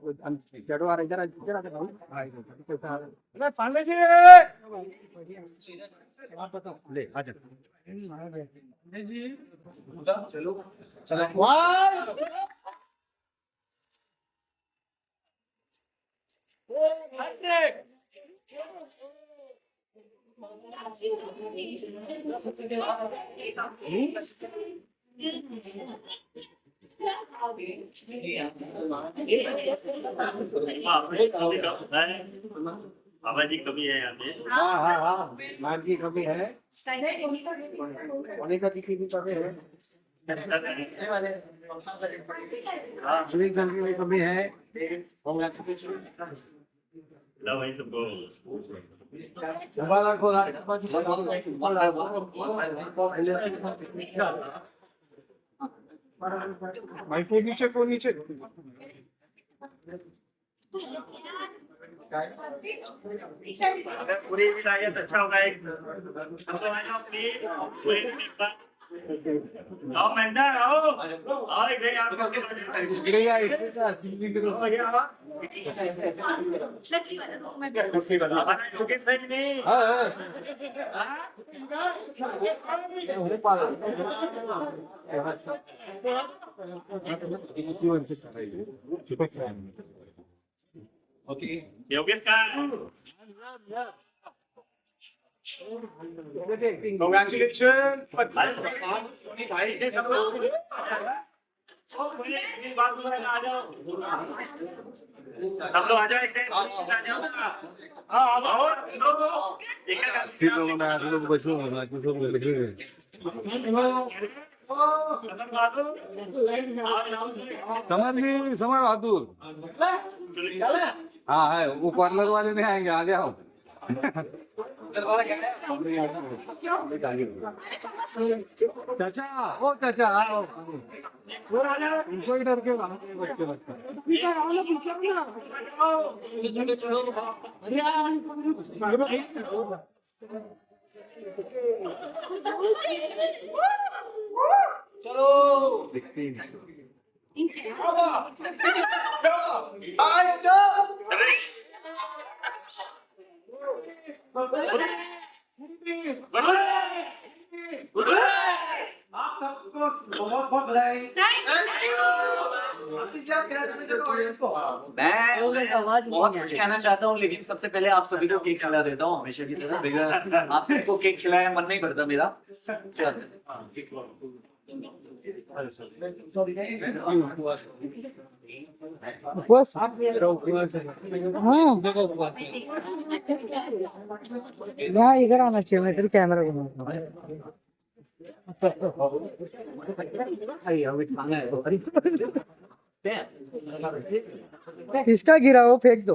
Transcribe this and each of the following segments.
चढ़ो आ इधर इधर आके भाई पैसा अरे पांडे जी आप बताओ ले आ जा जी चलो चलो वाह बाबा जी कभी है यहाँ पे। हाँ हाँ हाँ मान की कमी है होने का की भी कमी है सुनील सर की भी कमी है लो भाई तुमको भाई फोन नीचे अगर पूरी चाहिए तो अच्छा होगा। एक हमको आ जाओ प्लीज पूरी आओ मेंढर आओ आओ इधर आप गिरेगा हमारा योगेश सर नहीं योगेश का Congratulations! भाई ये सब लोग सब लोग आ जाओ एक टाइम आ जाओ और समर बहादुर हाँ है वो कॉर्नर वाले नहीं आएंगे आ जाओ चाचा ओ चाचा आओ कोई डर के बाहर नहीं बच्चे लगता चलो दिखती नहीं आप सबको बहुत बहुत बधाई मैं बहुत कुछ कहना चाहता हूँ लेकिन सबसे पहले आप सभी को केक खिला देता हूँ हमेशा की तरह बगैर आप सबको केक खिलाया मन नहीं भरता मेरा बस आप हाँ इधर आना चाहिए मैं इधर कैमरा घुमाऊंगा किसका गिरा वो फेंक दो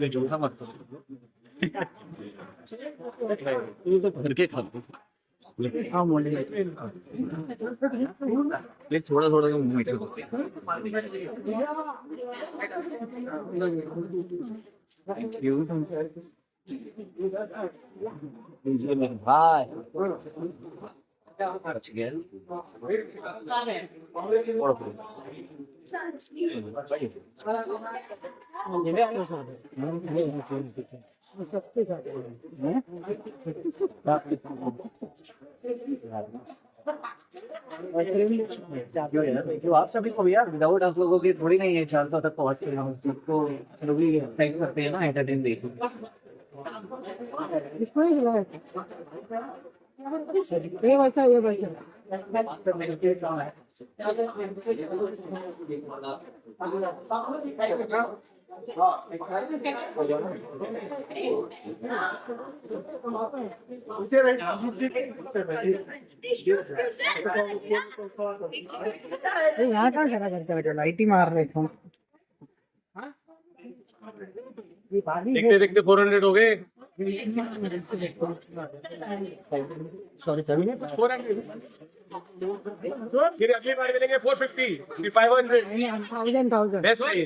झूठा मत तो भर के खा हाँ मोली थोड़ा थोड़ा मीठा थैंक यू भाई आप सभी को यार विदाउट आप लोगों की थोड़ी नहीं है 400 तक पहुंच के हम सबको लोग थैंक करते हैं ना एंटरटेन देखो ये बच्चा मास्टर मेरे काम है यहाँ कहाँ खड़ा करते लाइट ही मार रहे थे देखते देखते 400 हो गए सॉरी सर 400 फिर अगली बार मिलेंगे 450 फिर 500 1000 बेस्ट है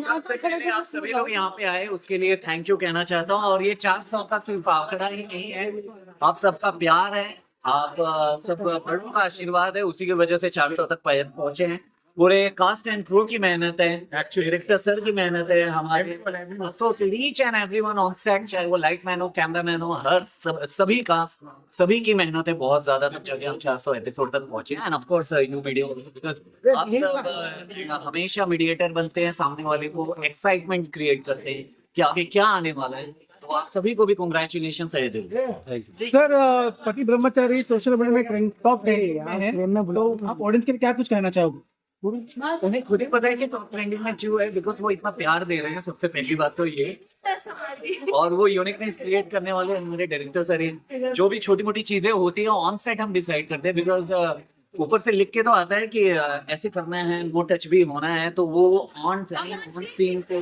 सबसे पहले आप सभी लोग यहाँ पे आए उसके लिए थैंक यू कहना चाहता हूँ। और ये 400 का सिर्फ आंकड़ा ही नहीं है, आप सबका प्यार है, आप सब बड़ों का आशीर्वाद है, उसी की वजह से 400 तक पहुंचे हैं। पूरे कास्ट एंड क्रू की मेहनत है, डायरेक्टर सर की मेहनत है, हमारे each and everyone on set, चाहे वो लाइट मैन हो, कैमरा मैन हो, हर सभी की मेहनत है बहुत ज्यादा, तब जाके हम 400 एपिसोड तक पहुंचे। End of course you video, because आप सब हमेशा मीडिएटर बनते हैं, सामने वाले को एक्साइटमेंट क्रिएट करते हैं कि आगे क्या आने वाला है, तो आप सभी को भी कॉन्ग्रेचुलेशन कह दे। सर पति ब्रह्मचारी सोशल मीडिया में टॉप ट्रेंडिंग में है, तो आप ऑडियंस के लिए क्या कुछ कहना चाहोगे? उन्हें खुद ही पता है कि टॉप ट्रेंडिंग में क्यों है, बिकॉज वो इतना प्यार दे रहे हैं, सबसे पहली बात तो ये। और वो यूनिकनेस क्रिएट करने वाले मेरे डायरेक्टर सर हैं। जो भी छोटी मोटी चीजें होती है ऑन सेट हम डिसाइड करते हैं, बिकॉज ऊपर से लिख के तो आता है कि ऐसे करना है, वो टच भी होना है, तो वो ऑन टाइम ऑन सीन पे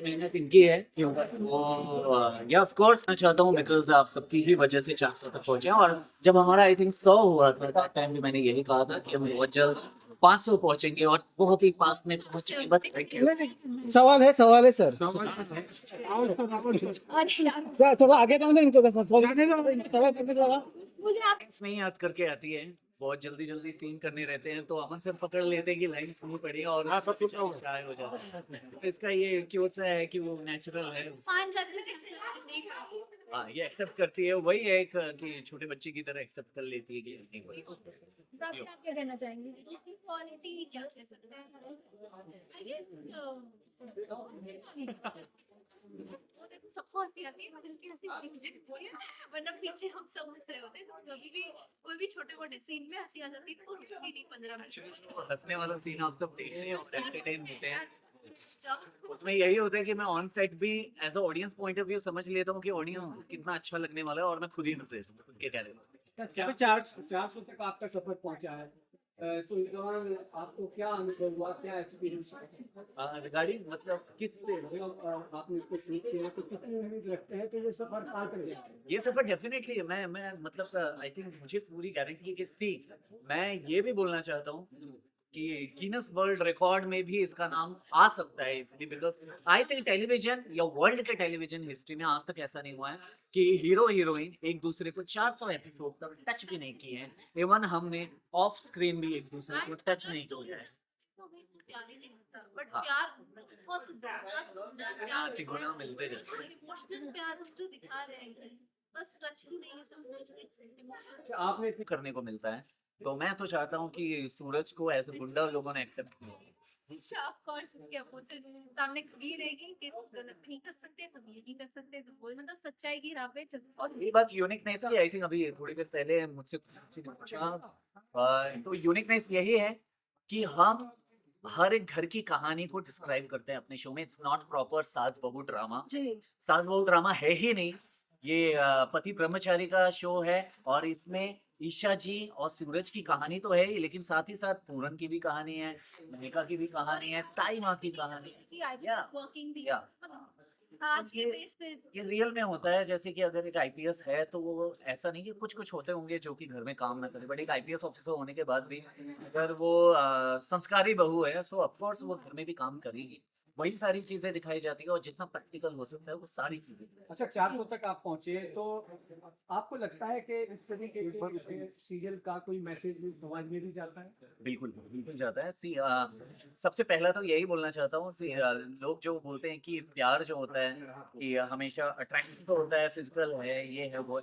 मेहनत इनकी है। या ऑफ कोर्स मैं चाहता हूँ बिकॉज आप सबकी ही वजह से 400 तक पहुंचे। और जब हमारा आई थिंक 100 हुआ था दैट टाइम भी मैंने यही कहा था कि हम बहुत जल्द 500 पहुंचेंगे और बहुत ही पास में पहुंचेंगे। बस थैंक यू। सवाल है सर, थोड़ा आगे तो इनको सवाल करने का नहीं याद करके आती है, बहुत जल्दी जल्दी सीन करने रहते हैं, तो अमन सर पकड़ लेते हैं कि लाइन सुनी पड़ी और सब कुछ शाय हो जाता है। तो इसका ये क्यूट सा है कि वो नेचुरल है। हाँ, ये एक्सेप्ट करती है, वही है कि छोटे बच्चे की तरह एक्सेप्ट कर लेती है कि नहीं वही। आप क्या कहना चाहेंगे? क्वालिटी क्या कह सकते हैं? आई गेस वो देखो सबको हंसी आती है, मगर उनकी हंसी मुझे बोली है, वरना पीछे हम सब हंस रहे होते हैं, तो कभी भी कोई भी छोटे मोटे सीन में हंसी आ जाती है तो वो रुकती नहीं 15 मिनट। हंसने वाला सीन आप सब देख रहे हैं और एंटरटेन होते हैं। उसमें यही होता है कि मैं ऑन सेट भी as a audience point of view समझ लेता हूँ कि ऑडियंस को कितना अच्छा लगने वाला है, और मैं खुद ही हंस लेता हूँ खुद के कहने में। 400 तक आपका सफर पहुंचा है, तो इस दौरान आपको क्या अनुभव हुआ, क्या एक्सपीरियंस रिगार्डिंग मतलब किस आपने इसको शूट किया, तो कितनी उम्मीद रखते हैं कि ये सफर पार कर जाए? ये सफर डेफिनेटली मैं मतलब आई थिंक मुझे पूरी गारंटी है कि सी मैं ये भी बोलना चाहता हूँ कि गिनेस वर्ल्ड रिकॉर्ड में भी इसका नाम आ सकता है, इसलिए बिकॉज आई थिंक टेलीविजन या वर्ल्ड के टेलीविजन हिस्ट्री में आज तक ऐसा नहीं हुआ है कि हीरो हीरोइन एक दूसरे को 400 एपिसोड तक टच भी नहीं किए हैं। इवन हमने ऑफ स्क्रीन भी एक दूसरे को टच नहीं किया है। बट प्यार बहुत तिगुना मिलते जाते हैं। इमोशनल प्यार हम जो दिखा रहे हैं, बस टच ही नहीं है, सब कुछ आपने करने को मिलता है, तो मैं तो चाहता हूँ कि सूरज को एज ए गुंडा लोगों ने एक्सेप्ट किया। ऑफ कोर्स इसके अपोजिट सामने खड़ी रहेगी कि तुम गलत नहीं कर सकते, तुम ये नहीं कर सकते, तो कोई मतलब सच्चाई की राह पे चल। और ये बात यूनिकनेस की आई थिंक अभी थोड़ी देर पहले मुझसे किसी ने पूछा, तो यूनिकनेस यही है कि हम हर एक घर की कहानी को डिस्क्राइब करते हैं अपने शो में। इट्स नॉट प्रॉपर सास बहू ड्रामा, सास बहू ड्रामा है ही नहीं, ये पति ब्रह्मचारी का शो है। और इसमें ईशा जी और सूरज की कहानी तो है ही, लेकिन साथ ही साथ पूरन की भी कहानी है, मनिका की भी कहानी है, ताई माँ की कहानी है। आज के बेस पे ये रियल में होता है, जैसे कि अगर एक आईपीएस है तो वो ऐसा नहीं कि कुछ कुछ होते होंगे जो कि घर में काम ना करे, बट एक आईपीएस ऑफिसर होने के बाद भी अगर वो संस्कारी बहू है, सो ऑफकोर्स वो घर में भी काम करेगी। वही सारी चीजें दिखाई जाती है और जितना प्रैक्टिकल हो सकता है वो सारी चीजें। अच्छा, 400 तक आप पहुंचे, तो आपको लगता है कि इस तरीके के सीरियल का कोई मैसेज समाज में भी जाता है? बिल्कुल बिल्कुल जाता है। सी सबसे पहला तो यही बोलना चाहता हूँ, सी लोग जो बोलते हैं कि प्यार जो होता है कि हमेशा अट्रैक्टिव तो होता है, फिजिकल है, ये है वो,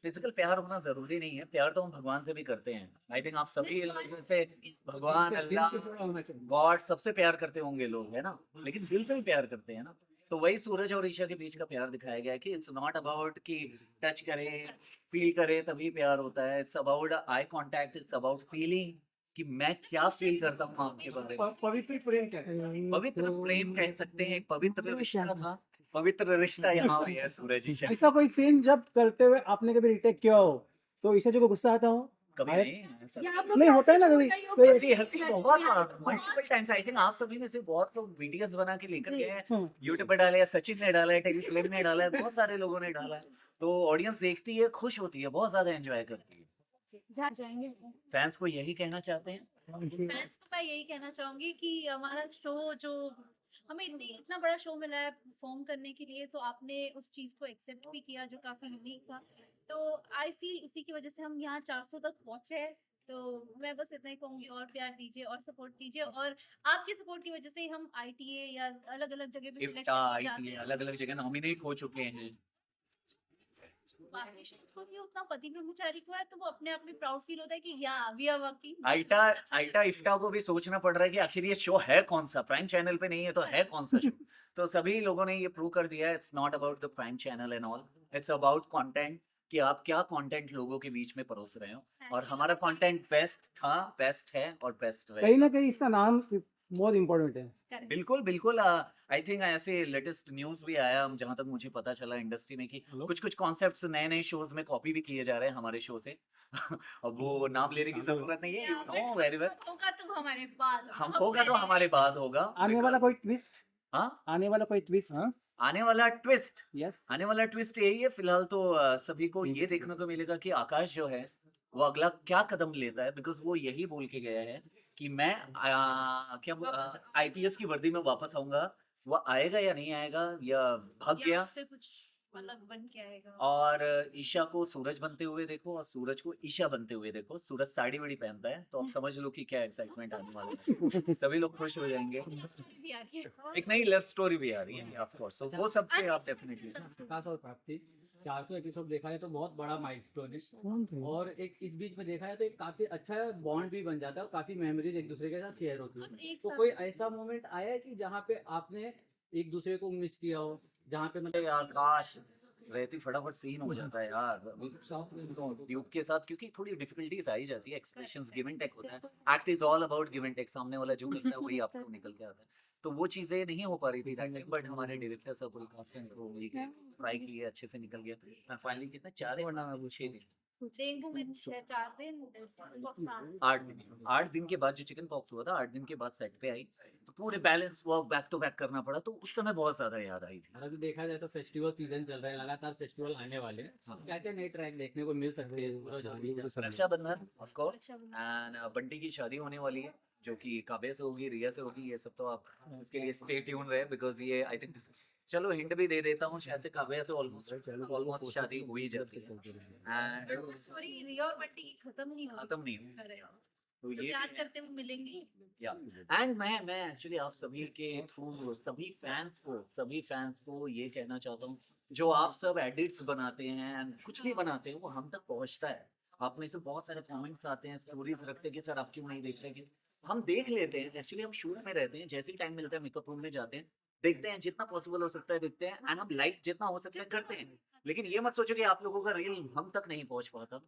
फिजिकल प्यार होना जरूरी नहीं है। प्यार तो हम भगवान से भी करते हैं। आई थिंक आप सभी से भगवान, अल्लाह, गॉड सबसे प्यार करते होंगे लोग, है ना, लेकिन दिल से भी प्यार करते हैं ना। तो वही सूरज और ईशा के बीच का प्यार दिखाया गया है कि इट्स नॉट अबाउट कि टच करे, फील करे तभी प्यार होता है। It's about eye contact, it's about feeling कि मैं क्या फील करता हूँ आपके बारे में। पवित्र प्रेम कहते हैं, पवित्र प्रेम कह सकते हैं, एक पवित्र रिश्ता था, पवित्र रिश्ता यहाँ हुई है सूरज ईशा। ऐसा कोई सीन जब करते हुए आपने कभी रिटेक किया हो तो ईशा जी को गुस्सा आता हो? कभी नहीं नहीं होता है ना कभी हंसी हंसी बहुत मल्टीपल टाइम्स। आई थिंक आप सभी में से बहुत लोग वीडियोस बना के लेकर गए हैं, यूट्यूब पे डाले, सचिन ने डाला है, टेलीफिल्म ने डाला है, बहुत सारे लोगों ने डाला है। तो ऑडियंस देखती है, खुश होती है, बहुत ज्यादा एंजॉय करती है। जाएंगे फैंस को यही कहना चाहते हैं फैंस को मैं यही कहना चाहूंगी कि हमारा शो जो हमें इतना बड़ा शो मिला है परफॉर्म करने के लिए, तो आपने उस चीज को एक्सेप्ट भी किया जो काफी यूनिक था। तो आई फील उसी की वजह से हम यहाँ 400 तक पहुंचे हैं। तो मैं बस इतना ही कहूंगी, और प्यार दीजिए और सपोर्ट कीजिए, और आपके सपोर्ट की वजह से ही हम ITA या अलग अलग जगह पे इफ्ता सिलेक्शन हो जाते ITA हैं। अलग अलग जगह नॉमिनेट हो चुके हैं। बाकी shows को भी उतना पति ब्रह्मचारी को है, तो वो अपने आप में प्राउड फील होता है कि या वी आर वर्किंग। आइटा इफ्ता को भी सोचना पड़ रहा है कि आखिर ये शो है कौन सा, प्राइम चैनल पे नहीं है तो है कौन सा शो। तो सभी लोगों ने ये प्रूव कर दिया है, it's not about the prime channel and all, it's about content, कि आप क्या कंटेंट लोगों के बीच में परोस रहे हो। और हमारा कंटेंट बेस्ट था, बेस्ट है और बेस्ट कहीं रहेगा। ना कहीं इसका नाम बहुत इम्पोर्टेंट है। बिल्कुल बिल्कुल, आई थिंक ऐसे लेटेस्ट न्यूज़ भी आया जहां तक मुझे पता चला इंडस्ट्री में कि कुछ कुछ कॉन्सेप्ट्स नए नए शोज में कॉपी भी किए जा रहे हैं हमारे शो से। अब वो नाम लेने की जरूरत नहीं है, यू नो वेरी वेल। होगा तो हमारे बाद हम होगा तो हमारे बाद होगा। आने वाला कोई ट्विस्ट, हाँ, आने वाला कोई ट्विस्ट, हाँ आने वाला ट्विस्ट, यस, आने वाला ट्विस्ट यही है फिलहाल तो सभी को ये देखने को मिलेगा कि आकाश जो है वो अगला क्या कदम लेता है, बिकॉज वो यही बोल के गया है कि मैं IPS की वर्दी में वापस आऊंगा। वो आएगा या नहीं आएगा, या भाग या गया। उससे कुछ अलग बन के आएगा। और ईशा को सूरज बनते हुए देखो और सूरज को ईशा बनते हुए देखो। सूरज साड़ी बड़ी पहनता है तो आप समझ लो कि क्या एक्साइटमेंट आने वाला है। सभी लोग खुश हो जाएंगे। भी आ रही है। एक नई लव स्टोरी भी आ रही है ऑफ कोर्स, तो वो सबसे आप डेफिनेटली। विकास और प्राप्ति 400 एपिसोड देखा है तो बहुत बड़ा माइलस्टोन है, और एक इस बीच में देखा है तो एक काफी अच्छा बॉन्ड भी बन जाता है और काफी मेमोरीज एक दूसरे के साथ शेयर होती अब है। एक तो साथ- कोई ऐसा मोमेंट आया है कि जहाँ पे आपने एक दूसरे को मिस किया हो, जहाँ पे मतलब आकाश रहती फटाफट सीन हो जाता है यार ट्यूब के साथ, क्योंकि थोड़ी डिफिकल्टीज आई जाती है, एक्सप्रेशंस गिव एंड टेक होता है। Act is all about give and take, सामने वाला जो करता है वही आपको निकल के आता है। तो वो चीजें नहीं हो पा रही थी दैट टाइम, बट हमारे डायरेक्टर सब पूरी कास्ट एंड क्रू मिलके ट्राई किए, अच्छे से निकल गया। और फाइनली कितना 4 दिन वरना वो 6 दिन, डेंगू में 4 दिन, 8 दिन, 8 दिन के बाद जो चिकन पॉक्स हुआ था, 8 दिन के बाद सेट पे आई, तो पूरे balance work back to back करना पड़ा, तो उस समय बहुत ज्यादा याद आई थी। अगर देखा जाए तो फेस्टिवल सीजन चल रहा है, लगातार फेस्टिवल आने वाले हैं, हाँ। क्या क्या नए ट्रैक देखने को मिल सकते हैं सूरज होली या- Rakshabandhan of course, Rakshabandhan. And Bunty की शादी होने वाली है जो कि काव्या से होगी, रिया से होगी। ये सब तो आप इसके लिए स्टे ट्यून रहे, बिकॉज ये आई थिंक, चलो हिंट भी दे देता हूँ, शायद से काव्या से ऑलमोस्ट शादी हो ही जाती है एंड सॉरी, रिया और बंटी की खत्म नहीं हुई। खत्म नहीं हुई। अरे, तो तो ये प्यार करते हुए मिलेंगे। एंड मैं एक्चुअली आप सभी के थ्रू सभी फैंस को ये कहना चाहता हूँ, जो आप सब एडिट्स बनाते हैं and कुछ भी बनाते हैं वो हम तक पहुंचता है। आप में से बहुत सारे कमेंट्स आते हैं, स्टोरीज रखते हैं कि सर आप क्यों नहीं देख रहे हैं। हम देख लेते हैं, एक्चुअली हम शूट में रहते हैं, जैसे ही टाइम मिलता है मेकअप रूम में जाते हैं, देखते हैं, जितना पॉसिबल हो सकता है देखते हैं, एंड हम लाइक जितना हो सकता है करते हैं। लेकिन ये मत सोचो कि आप लोगों का रील हम तक नहीं पहुंच पाता,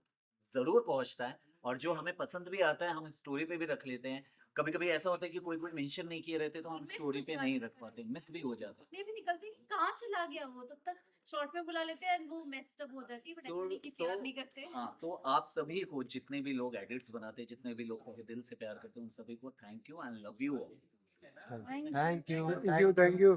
जरूर पहुंचता है। और जो हमें पसंद भी आता है हम स्टोरी पे भी रख लेते हैं। कभी कभी ऐसा होता है कि कोई मेंशन नहीं किए रहते तो हम Miss स्टोरी हो पे जाता नहीं है। रख पाते, मिस भी हो जाता है। नहीं भी निकलती कहाँ चला गया वो, तब तक शॉर्ट में बुला लेते हैं, वो मेस्ड अप हो जाती है, बट ऐसे नहीं कि प्यार नहीं करते। हाँ, तो आप सभी को, जितने भी लोग एडिट्स बनाते हैं, जितने भी लोग को दिल से प्यार करते हैं, उन सभी को thank you and love you. Thank you. Thank you, thank you, thank you.